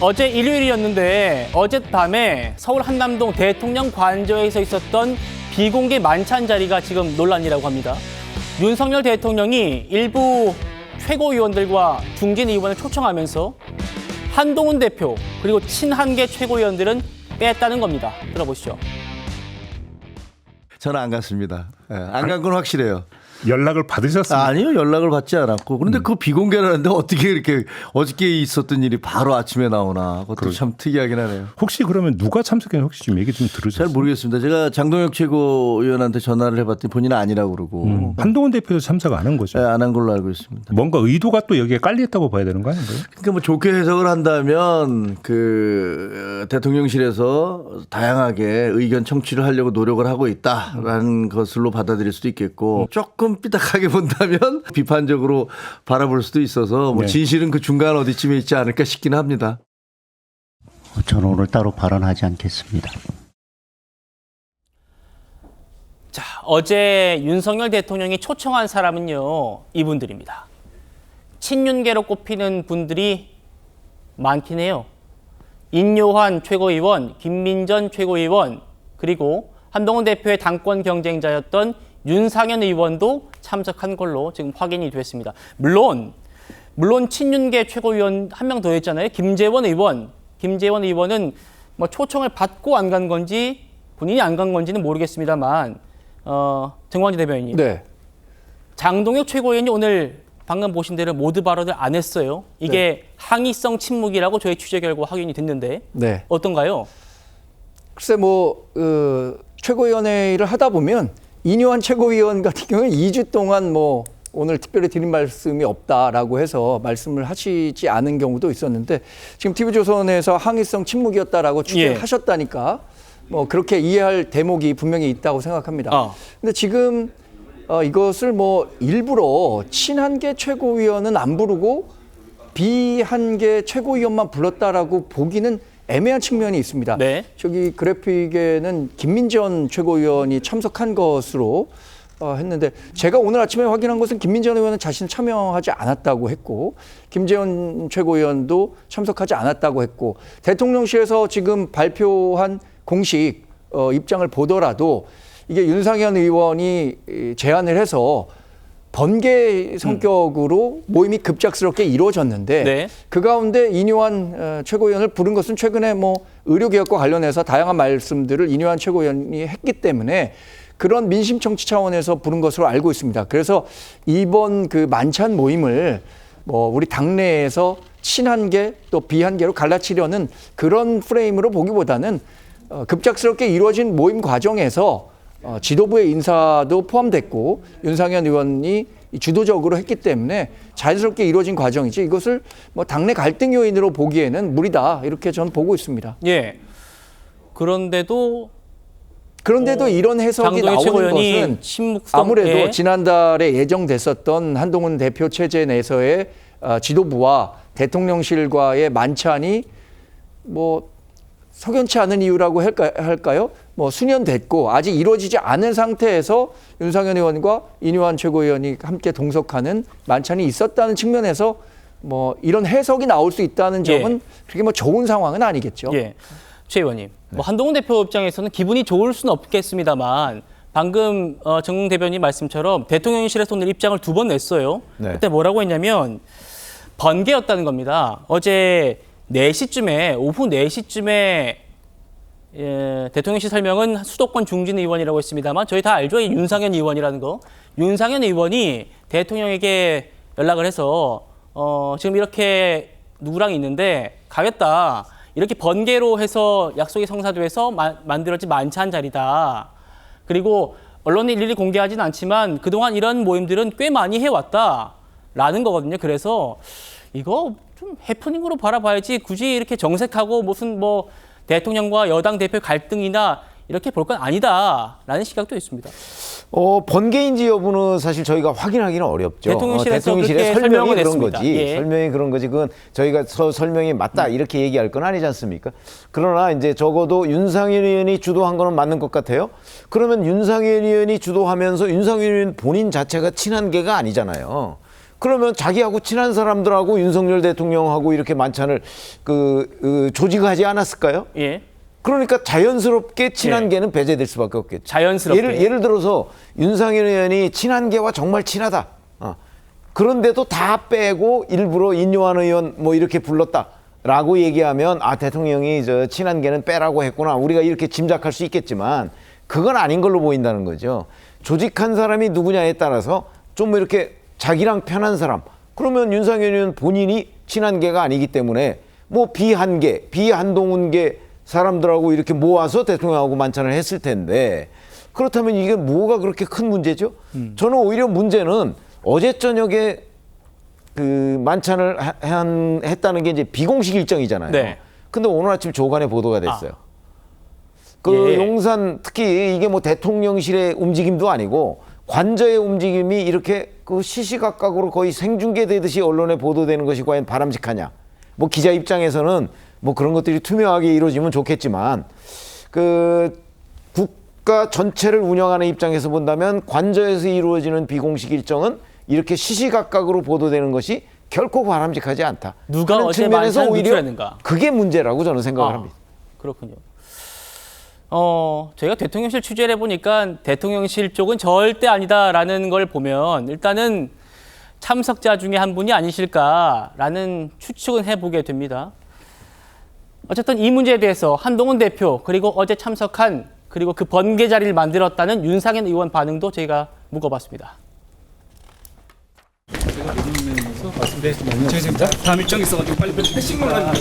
어제 일요일이었는데 어젯밤에 서울 한남동 대통령 관저에서 있었던 비공개 만찬 자리가 지금 논란이라고 합니다. 윤석열 대통령이 일부 최고위원들과 중진 의원을 초청하면서 한동훈 대표 그리고 친한계 최고위원들은 뺐다는 겁니다. 들어보시죠. 저는 안 갔습니다. 안 간 건 확실해요. 연락을 받으셨습니까? 아니요, 연락을 받지 않았고. 그런데 그거 비공개라는데 어떻게 이렇게 어저께 있었던 일이 바로 아침에 나오나. 그것도 참 특이하긴 하네요. 혹시 그러면 누가 참석했는지 혹시 좀 얘기 좀 들으셨어요? 잘 모르겠습니다. 제가 장동혁 최고위원한테 전화를 해봤더니 본인은 아니라고 그러고. 한동훈 대표도 참석 안 한 거죠? 네, 안 한 걸로 알고 있습니다. 뭔가 의도가 또 여기에 깔렸다고 봐야 되는 거 아닌가요? 그러니까 뭐 좋게 해석을 한다면 그 대통령실에서 다양하게 의견 청취를 하려고 노력을 하고 있다라는 것으로 받아들일 수도 있겠고 조금 삐딱하게 본다면 비판적으로 바라볼 수도 있어서 뭐 네. 진실은 그 중간 어디쯤에 있지 않을까 싶긴 합니다. 저는 오늘 따로 발언하지 않겠습니다. 자, 어제 윤석열 대통령이 초청한 사람은요, 이분들입니다. 친윤계로 꼽히는 분들이 많긴 해요. 인요한 최고위원, 김민전 최고위원, 그리고 한동훈 대표의 당권 경쟁자였던 윤상현 의원도 참석한 걸로 지금 확인이 됐습니다. 물론 친윤계 최고위원 한 명 더 있잖아요. 김재원 의원. 김재원 의원은 뭐 초청을 받고 안 간 건지 본인이 안 간 건지는 모르겠습니다만 정광재 대변인님. 네. 장동혁 최고위원이 오늘 방금 보신 대로 모두 발언을 안 했어요. 이게 항의성 침묵이라고 저희 취재 결과 확인이 됐는데 네. 어떤가요? 글쎄 최고위원회를 하다 보면 인요한 최고위원 같은 경우는 2주 동안 오늘 특별히 드린 말씀이 없다라고 해서 말씀을 하시지 않은 경우도 있었는데 지금 TV조선에서 항의성 침묵이었다라고 취재하셨다니까 그렇게 이해할 대목이 분명히 있다고 생각합니다. 근데 지금 이것을 일부러 친한계 최고위원은 안 부르고 비한계 최고위원만 불렀다라고 보기는 애매한 측면이 있습니다. 네. 저기 그래픽에는 김민전 최고위원이 참석한 것으로 했는데 제가 오늘 아침에 확인한 것은 김민전 의원은 자신 참여하지 않았다고 했고 김재원 최고위원도 참석하지 않았다고 했고 대통령실에서 지금 발표한 공식 입장을 보더라도 이게 윤상현 의원이 제안을 해서 번개 성격으로 모임이 급작스럽게 이루어졌는데 네. 그 가운데 인요한 최고위원을 부른 것은 최근에 의료개혁과 관련해서 다양한 말씀들을 인요한 최고위원이 했기 때문에 그런 민심 청취 차원에서 부른 것으로 알고 있습니다. 그래서 이번 그 만찬 모임을 우리 당내에서 친한계 또 비한계로 갈라치려는 그런 프레임으로 보기보다는 급작스럽게 이루어진 모임 과정에서 지도부의 인사도 포함됐고 윤상현 의원이 주도적으로 했기 때문에 자연스럽게 이루어진 과정이지 이것을 당내 갈등 요인으로 보기에는 무리다 이렇게 저는 보고 있습니다. 예. 그런데도 이런 해석이 나오는 것은 아무래도 지난달에 예정됐었던 한동훈 대표 체제 내에서의 지도부와 대통령실과의 만찬이 석연치 않은 이유라고 할까요? 수년됐고 아직 이루어지지 않은 상태에서 윤상현 의원과 인요한 최고위원이 함께 동석하는 만찬이 있었다는 측면에서 이런 해석이 나올 수 있다는 점은 그렇게 좋은 상황은 아니겠죠. 예. 최 의원님, 한동훈 대표 입장에서는 기분이 좋을 수는 없겠습니다만 방금 정 대변인 말씀처럼 대통령실에서 오늘 입장을 2번 냈어요. 네. 그때 뭐라고 했냐면 번개였다는 겁니다. 어제 4시쯤에 오후 4시쯤에 대통령실 설명은 수도권 중진 의원이라고 했습니다만 저희 다 알죠? 윤상현 의원이라는 거. 윤상현 의원이 대통령에게 연락을 해서 지금 이렇게 누구랑 있는데 가겠다. 이렇게 번개로 해서 약속이 성사돼서 만들어진 만찬 자리다. 그리고 언론에 일일이 공개하지는 않지만 그동안 이런 모임들은 꽤 많이 해왔다라는 거거든요. 그래서 이거 좀 해프닝으로 바라봐야지 굳이 이렇게 정색하고 무슨 대통령과 여당 대표 갈등이나 이렇게 볼 건 아니다라는 시각도 있습니다. 번개인지 여부는 사실 저희가 확인하기는 어렵죠. 대통령실의 설명이 그런 했습니다. 거지. 예. 설명이 그런 거지. 그건 저희가 설명이 맞다 이렇게 얘기할 건 아니지 않습니까? 그러나 이제 적어도 윤상현 의원이 주도한 거는 맞는 것 같아요. 그러면 윤상현 의원이 주도하면서 윤상현 의원 본인 자체가 친한계가 아니잖아요. 그러면 자기하고 친한 사람들하고 윤석열 대통령하고 이렇게 만찬을 조직하지 않았을까요? 예. 그러니까 자연스럽게 친한계는 예. 배제될 수밖에 없겠죠. 자연스럽게. 예를 들어서 윤상현 의원이 친한계와 정말 친하다. 그런데도 다 빼고 일부러 인요한 의원 뭐 이렇게 불렀다라고 얘기하면 대통령이 저 친한계는 빼라고 했구나. 우리가 이렇게 짐작할 수 있겠지만 그건 아닌 걸로 보인다는 거죠. 조직한 사람이 누구냐에 따라서 좀 이렇게 자기랑 편한 사람. 그러면 윤상현 의원 본인이 친한계가 아니기 때문에 뭐 비한계, 비한동훈계 사람들하고 이렇게 모아서 대통령하고 만찬을 했을 텐데 그렇다면 이게 뭐가 그렇게 큰 문제죠? 저는 오히려 문제는 어제 저녁에 그 만찬을 했다는 게 이제 비공식 일정이잖아요. 네. 근데 오늘 아침 조간에 보도가 됐어요. 예. 용산 특히 이게 뭐 대통령실의 움직임도 아니고 관저의 움직임이 이렇게 그 시시각각으로 거의 생중계되듯이 언론에 보도되는 것이 과연 바람직하냐? 뭐 기자 입장에서는 뭐 그런 것들이 투명하게 이루어지면 좋겠지만 그 국가 전체를 운영하는 입장에서 본다면 관저에서 이루어지는 비공식 일정은 이렇게 시시각각으로 보도되는 것이 결코 바람직하지 않다. 누가 하는 어제 측면에서 만찬을 오히려 누출했는가? 그게 문제라고 저는 생각을 합니다. 그렇군요. 저희가 대통령실 취재를 해보니까 대통령실 쪽은 절대 아니다라는 걸 보면 일단은 참석자 중에 한 분이 아니실까라는 추측은 해보게 됩니다. 어쨌든 이 문제에 대해서 한동훈 대표 그리고 어제 참석한 그리고 그 번개 자리를 만들었다는 윤상현 의원 반응도 저희가 묶어봤습니다. 제가 말씀드렸습니다. 다음 일정이 있어가지고 빨리 패싱을 하는